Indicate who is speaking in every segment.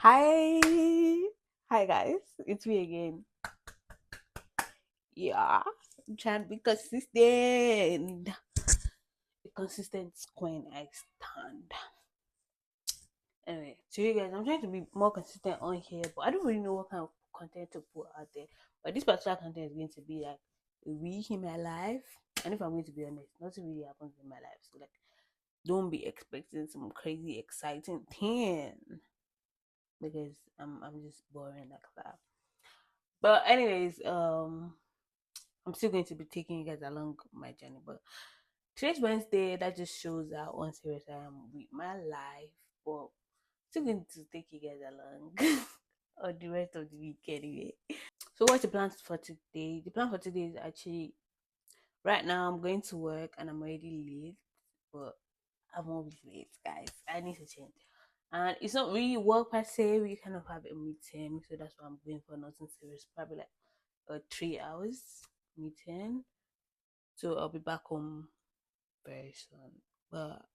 Speaker 1: Hi, hi guys, it's me again. Yeah, I'm trying to be consistent. The consistent queen I stand. Anyway, so you guys, I'm trying to be more consistent on here, but I don't really know what kind of content to put out there. But this particular content is going to be like a week in my life, and if I'm going to be honest, nothing really happens in my life. So like, don't be expecting some crazy exciting thing because I'm just boring like that. But anyways, I'm still going to be taking you guys along my journey. But today's Wednesday, that just shows how unserious I am with my life. But still going to take you guys along or the rest of the week anyway. So what's the plan for today? The plan for today is actually right now I'm going to work and I'm already late, but I'm always late, guys. I need to change. And it's not really work per se. We kind of have a meeting, so that's why I'm going for nothing serious. Probably like 3 hours meeting. So I'll be back home very soon. But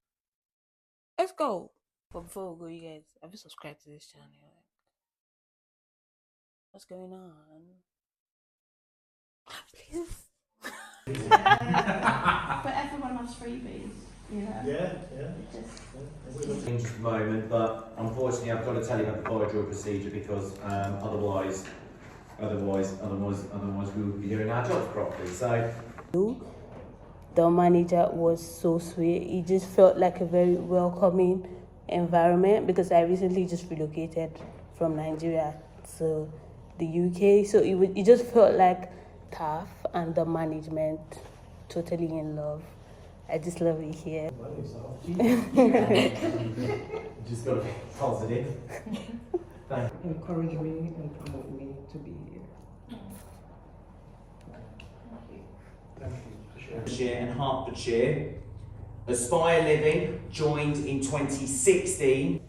Speaker 1: let's go. But before we go, you guys, have you subscribed to this channel? Like, what's going on? Please.
Speaker 2: But everyone has freebies. Yeah.
Speaker 3: Moment, but unfortunately, I've got to tell you about the corridor procedure because otherwise, we would be doing our jobs properly. So,
Speaker 1: The manager was so sweet. It just felt like a very welcoming environment because I recently just relocated from Nigeria to the UK. So it just felt like tough and the management totally in love. I just love it here.
Speaker 3: just got to be positive.
Speaker 4: Encourage me and promote me to be here. Thank you.
Speaker 3: Hertfordshire and Hertfordshire. Aspire Living joined in 2016.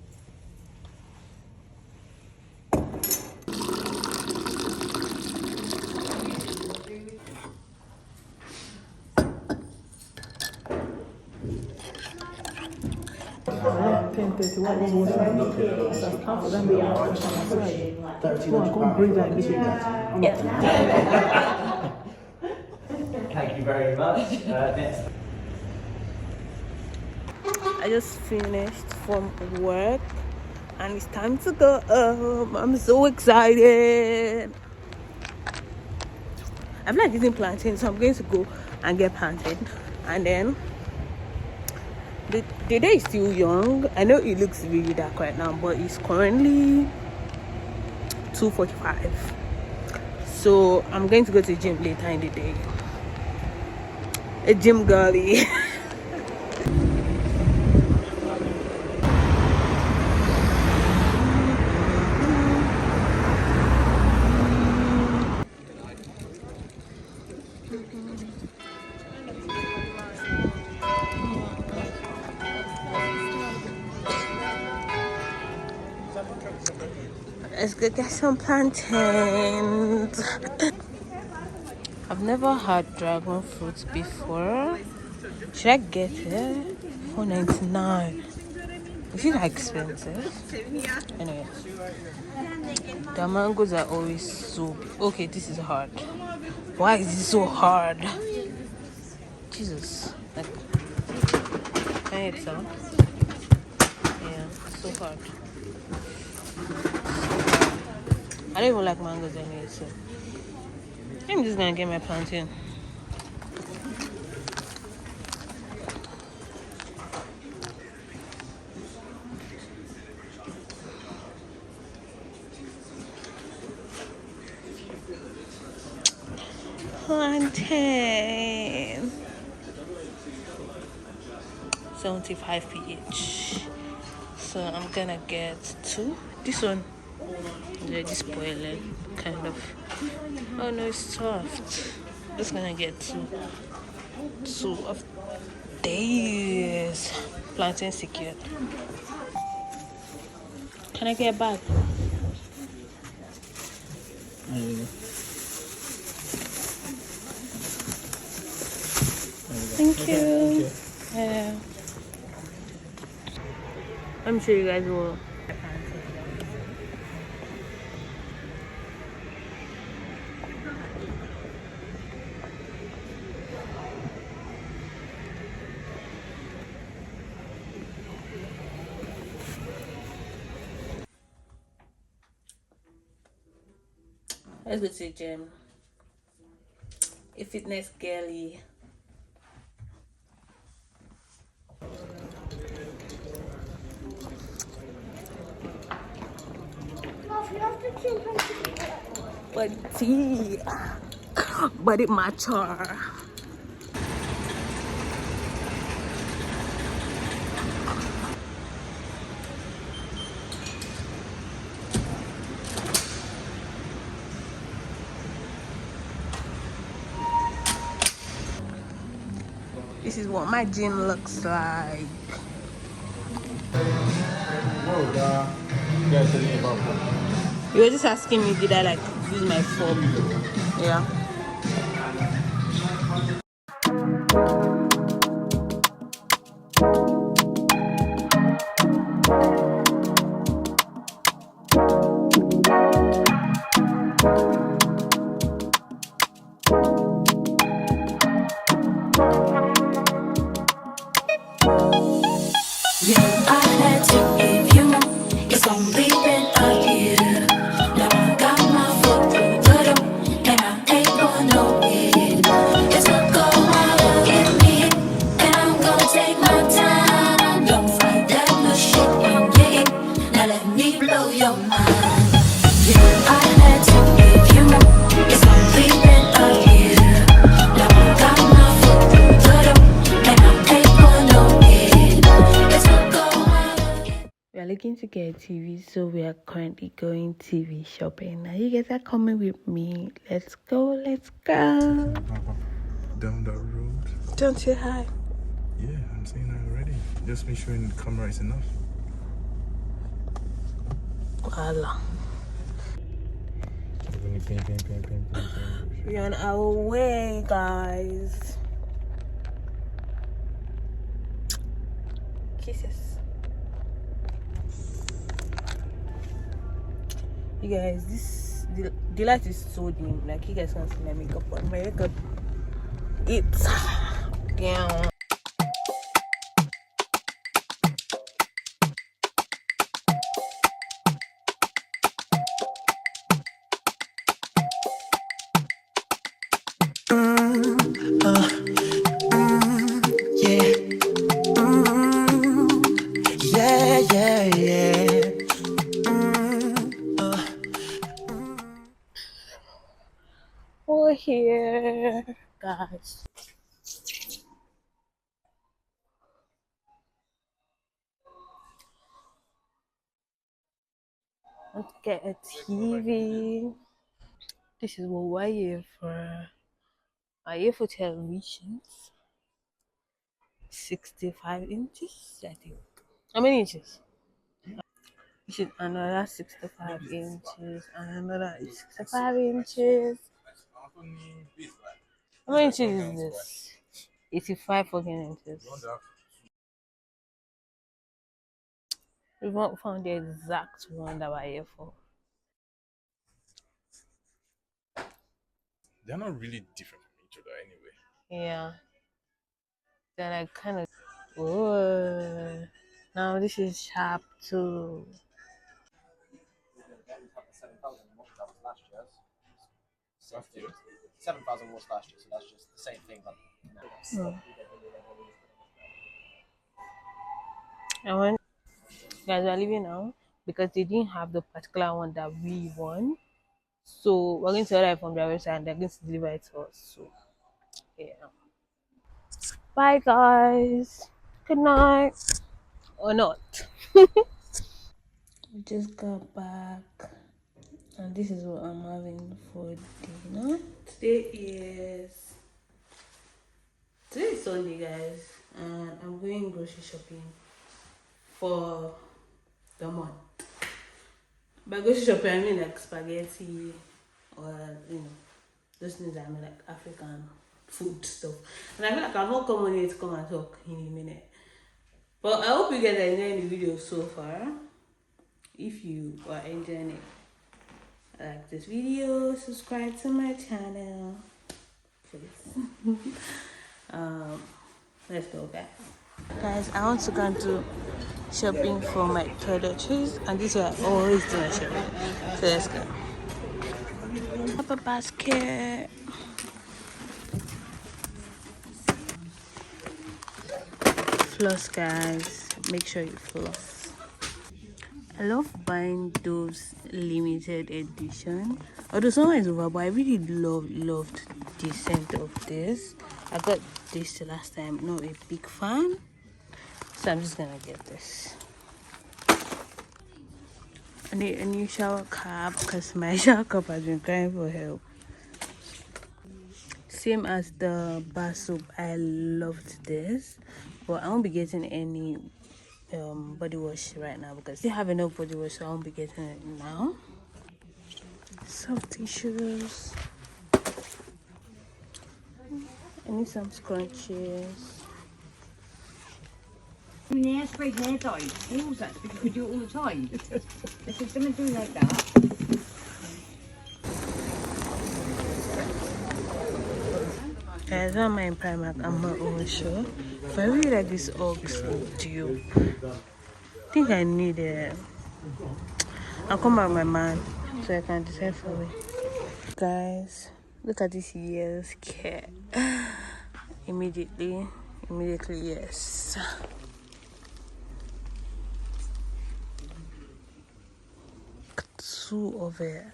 Speaker 3: Thank you very much. Next.
Speaker 1: I just finished from work and it's time to go home. I'm so excited. I'm not eating plantain, so I'm going to go and get plantain. And then the day is still young. I know it looks really dark right now, but it's currently 2:45. So I'm going to go to the gym later in the day. A gym girly. Let's go get some plantains. I've never had dragon fruit before. Should I get it? $4.99. Is it that expensive? Anyway, the mangoes are always so big. Okay, this is hard. Why is it so hard? Jesus. Like, can you tell? Yeah, it's so hard. I don't even like mangoes anyway, so I'm just gonna get my plantain. Plantain. 75p each. So I'm gonna get two. This one is already spoiling, kind of. Oh no, it's soft. Just gonna get two of these. Plantain secured. Can I get a bag? Thank you. Let me show you guys what. Let's go to the gym. A fitness girly. Body, body mature. This is what my gym looks like. You were just asking me, did I like use my fork? Yeah.
Speaker 5: I had to give you. It's only been a year. Now I got my foot through the door, and I ain't going nowhere. It took a while to get me, and I'm gonna take my time. Don't fight that little shit in your ear. Now let me blow your mind. Yeah, I had to give you. It's only been a year. Now I got my foot through the door, and I ain't going nowhere. It took a while to get.
Speaker 1: We are looking to get a TV, so we are currently going TV shopping. Now you guys are coming with me. Let's go, let's go.
Speaker 6: Down that road.
Speaker 1: Don't say hi.
Speaker 6: Yeah, I'm saying that already. Just make sure the camera is enough.
Speaker 1: Voila. We're on our way, guys. Kisses. You guys, the light is so dim. Like you guys can't see my makeup on. My makeup, it's down. We're here, guys. Let's get a TV. This is what we're here for. I'm here for televisions. 65 inches, I think. How many inches? This is another 65 inches and another 65 inches. How many inches is this? 85 fucking inches. We've not found the exact one that we're here for.
Speaker 6: They're not really different from each other anyway.
Speaker 1: Yeah. Then I kind of. Oh. Now this is sharp too.
Speaker 3: Last year. 7,000 was last year, so that's just the same thing.
Speaker 1: And when guys are leaving now because they didn't have the particular one that we want. So we're going to order it from their website and they're going to deliver it to us. So yeah. Bye guys. Good night. Or not. I just got back and this is what I'm having for dinner. Today is Sunday, guys, and I'm going grocery shopping for the month. By grocery shopping I mean like spaghetti or those things that I mean like African food stuff. And I feel like I'm not coming here to come and talk in a minute. But I hope you guys are enjoying the video so far. If you are enjoying it, like this video, subscribe to my channel, please. Let's go, guys. I want to go and do shopping for my toiletries, and this is what I always do my shopping. So let's go. have a basket. Floss, guys. Make sure you floss. I love buying those limited edition. Although some is over, but I really loved the scent of this. I got this the last time. Not a big fan, so I'm just gonna get this. I need a new shower cap because my shower cap has been crying for help. Same as the bar soap, I loved this, but I won't be getting any body wash right now because they have enough body wash, so I won't be getting it now. Soft tissues. I need some scrunchies.
Speaker 7: Their spread their time. They always like to think we do it all the time. They said someone do like that.
Speaker 1: Guys, I'm in Primark. I'm not even sure. If I really like this Ox dupe, I think I need it. I'll come back with my man so I can decide for me. Guys, look at this year's skirt. Immediately, yes. Two of it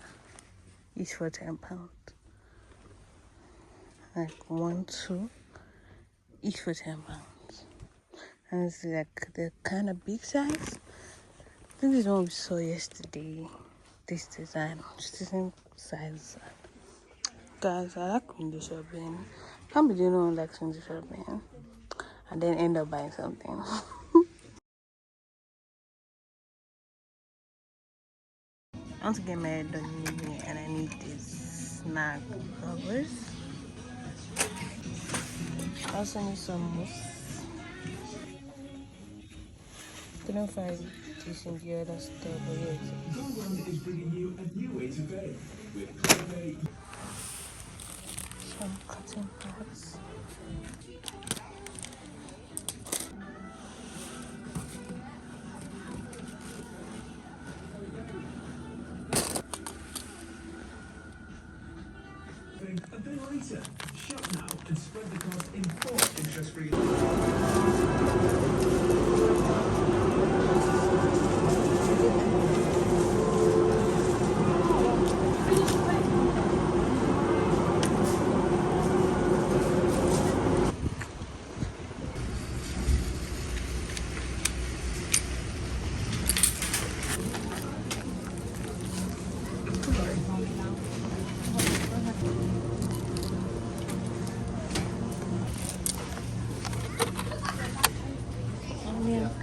Speaker 1: each for £10. Like 1, 2 each for £10. And it's like the kind of big size. I think this one we saw yesterday. This design, just the same size. Guys, I like window shopping. Can't be doing no one likes window shopping and then end up buying something. I want to get my hair done in the evening and I need these snack covers. I also need some mousse. Couldn't find this in the other store, but here it is. Some cotton pads.
Speaker 8: A bit later, shop now and spread the cost in 4 interest-free.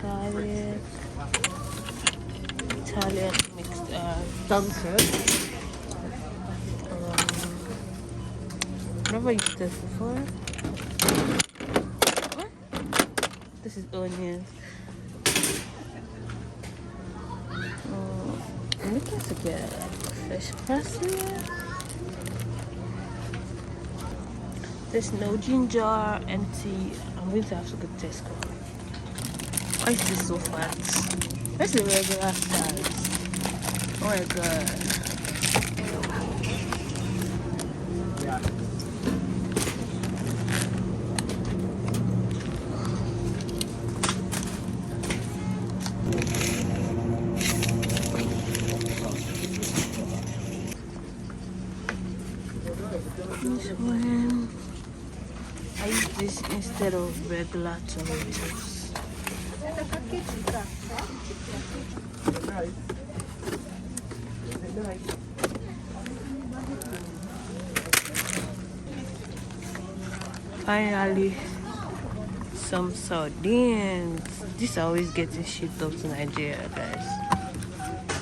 Speaker 1: Garlic, Italian mixed
Speaker 7: Dunker.
Speaker 1: never used this before. What? This is onions. I'm looking to get fresh parsley. There's no ginger, empty. I'm going to have to go to Tesco. Why is this so fat? That's the regular size. Oh my god. This one, I use this instead of regular tomatoes. Finally, some sardines. These are always getting shipped up to Nigeria, guys.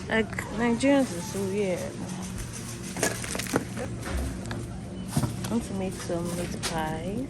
Speaker 1: Like, Nigerians are so weird. I want to make some meat pies.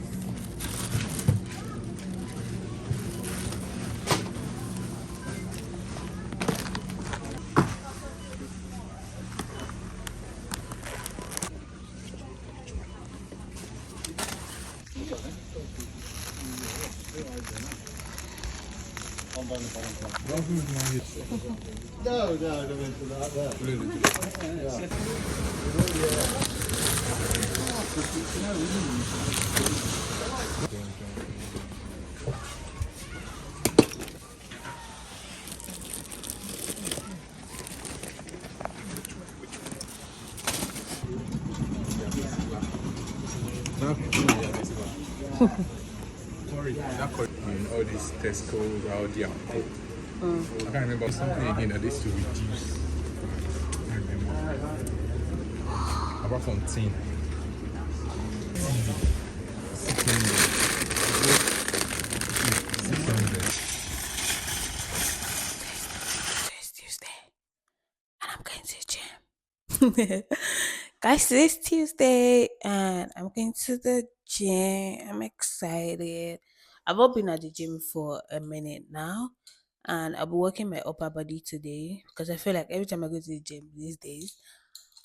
Speaker 6: All these Tesco, Aldi, I can't remember something again that is to reduce. I remember. About Fontaine.
Speaker 1: It's Tuesday, and I'm going to the gym. Guys, it's Tuesday, and I'm going to the gym. I'm excited. I've not been at the gym for a minute now, and I'll be working my upper body today because I feel like every time I go to the gym these days,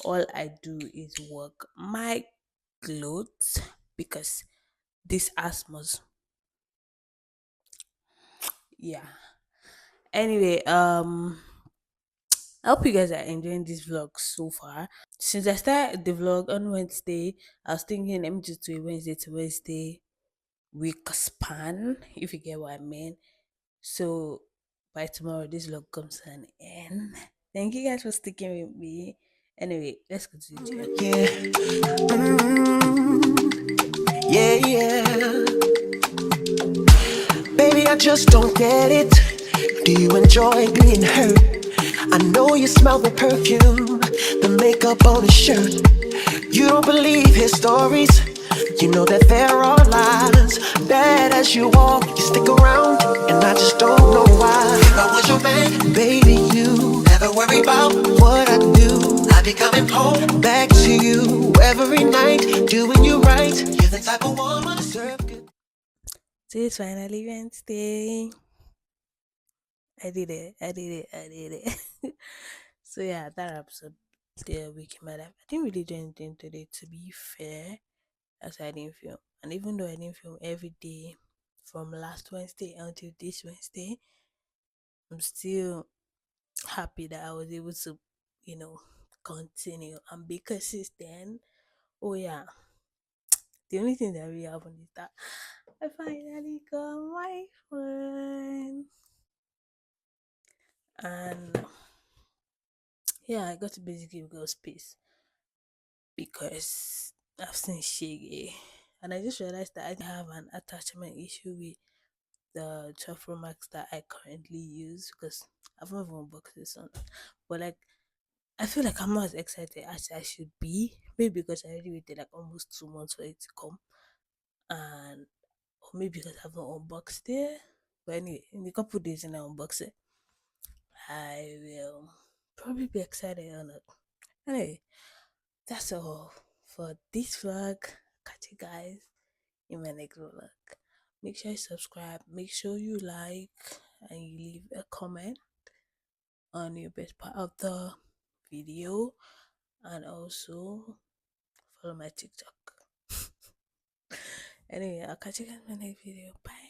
Speaker 1: all I do is work my glutes because this asthma's, yeah. Anyway, I hope you guys are enjoying this vlog so far. Since I started the vlog on Wednesday, I was thinking let me just do a Wednesday to Wednesday week span, if you get what I mean. So by tomorrow, this vlog comes to an end. Thank you guys for sticking with me. Anyway, let's go to the gym.
Speaker 9: Yeah, yeah. Baby, I just don't get it. Do you enjoy being hurt? I know you smell the perfume, the makeup on his shirt. You don't believe his stories. You know that there are lies. Bad as you are, you stick around, and I just don't know why. If I was your man, baby, you never worry about what I do. I be coming home back to you every night, doing you right. You're the type of woman to serve good.
Speaker 1: So it's finally Wednesday. I did it. I did it. I did it. So yeah, that wraps up the week in my life. I didn't really do anything today, to be fair, as I didn't film. And even though I didn't film every day from last Wednesday until this Wednesday, I'm still happy that I was able to, you know, continue and be consistent. Oh yeah, the only thing that really happened is that I finally got my phone, and yeah, I got to basically go space because I've seen Shiggy, and I just realized that I have an attachment issue with the 12 Pro Max that I currently use because I've not even unboxed this one. But like, I feel like I'm not as excited as I should be. Maybe because I already waited like almost 2 months for it to come, and or maybe because I've not unboxed it. But anyway, in a couple days when I unbox it, I will probably be excited or not. Anyway, that's all for this vlog. Catch you guys in my next vlog. Make sure you subscribe, make sure you like, and you leave a comment on your best part of the video, and also follow my TikTok. Anyway, I'll catch you guys in my next video. Bye.